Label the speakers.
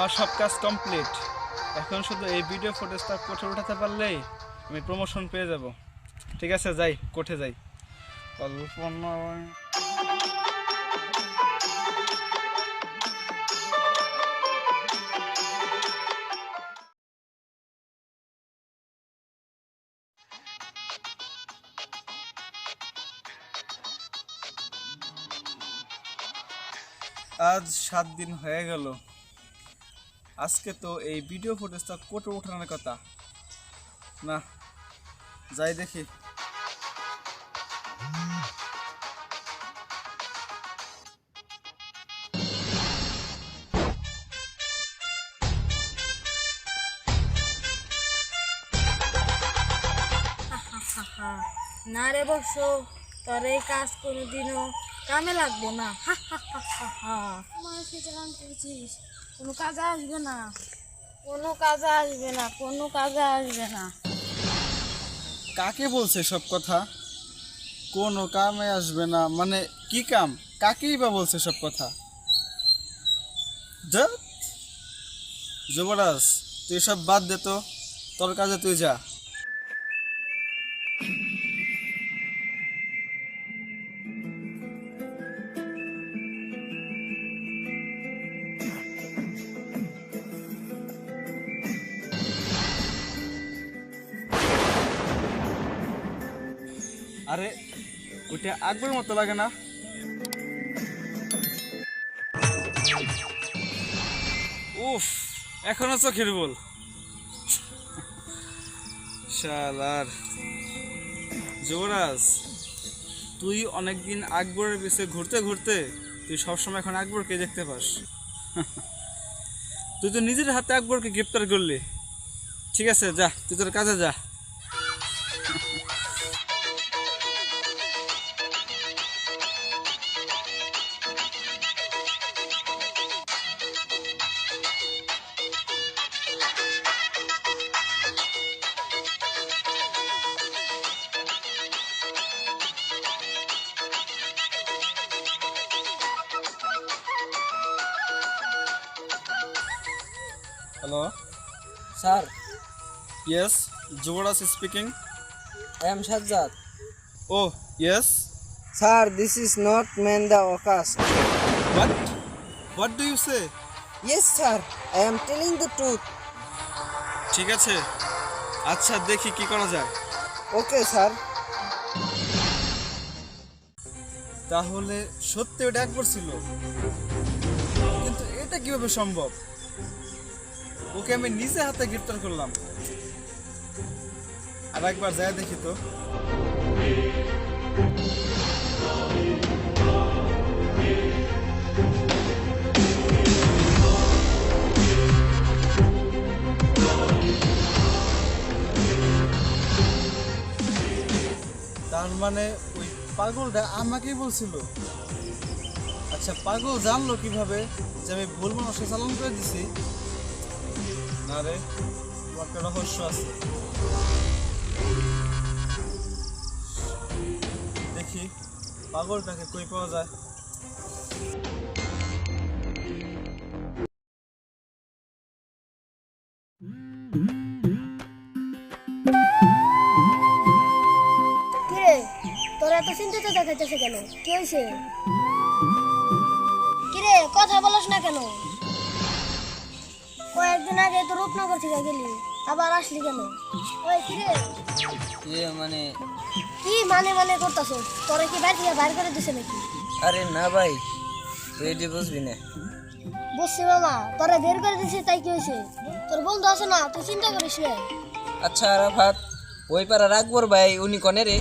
Speaker 1: আমার সব কাজ কমপ্লিট। এখন শুধু এই ভিডিও ফুটেজটা কোর্টে উঠাতে পারলেই আমি প্রমোশন পেয়ে যাব। ঠিক আছে, যাই, কোর্টে যাই। আজ 7 দিন হয়ে গেল। আজকে তো এই ভিডিও ফুটেজটা কোর্টে ওঠানোর কথা না, যাই দেখি।
Speaker 2: না রে বৎস, তোর এই কাজ কোনোদিনও কামে লাগবো না। মানুষকে চালান করেছিস, কোনো কাজে আসবে না, কোনো কাজে আসবে না, কোনো কাজে আসবে না।
Speaker 1: কাকে বলছে সব কথা? কোনো কামে আসবে না মানে কি কাম? কাকেই বা বলছে সব কথা? যুবরাজ, তুই সব বাদ দে তো, তোর কাজে তুই যা। আরে ওইটা আকবরের মতো লাগে না? উফ, এখনো চোখের বল। শালার যুবরাজ, তুই অনেকদিন আকবরের পিছে ঘুরতে ঘুরতে তুই সবসময় এখন আকবরকে দেখতে পাস। তুই তো নিজের হাতে আকবরকে গ্রেপ্তার করলি। ঠিক আছে, যা, তুই তোর কাজে যা। Hello
Speaker 3: Sir,
Speaker 1: yes, Yuvraj speaking.
Speaker 3: I am Shahzad.
Speaker 1: Oh yes,
Speaker 3: Sir, this is not Menda Okas.
Speaker 1: What do you say?
Speaker 3: Yes, sir, I am telling the truth.
Speaker 1: ঠিক আছে, আচ্ছা দেখি কি করা যায়।
Speaker 3: Okay, sir.
Speaker 1: তাহলে সত্যি ওটা একবার ছিল, কিন্তু এটা কিভাবে সম্ভব? ওকে আমি নিজে হাতে গ্রেফতার করলাম। আর একবার যায় দেখি তো। তার মানে ওই পাগলটা আমাকেই বলছিল। আচ্ছা, পাগল জানলো কিভাবে যে আমি ভুল মানুষকে চালান করে দিছি? না রে, একটা রহস্য আছে। দেখি পাগলটাকে কই পাওয়া যায়।
Speaker 2: কিরে, তোর এত চিন্তিত দেখাইতেছে কেন? কি হয়েছে? কিরে, কথা বলস না কেন? কয়েকদিন আগে তো রূপনগর থেকে গেলি, আবার আসলি কেন? ওই কিরে,
Speaker 3: মানে
Speaker 2: কি মানে করতেছ? তোরা কি বাইরে থেকে বাইর করে দিছে নাকি?
Speaker 3: আরে না ভাই, তুই এটি বুঝবি না।
Speaker 2: বুঝছি মামা, তোরা বের করে দিছে তাই কি হয়েছে? তোর বন্ধু আছে না, তুই চিন্তা করিস না।
Speaker 3: আচ্ছা আরাফাত, ওই পাড়ার আকবর ভাই উনি কনে রে?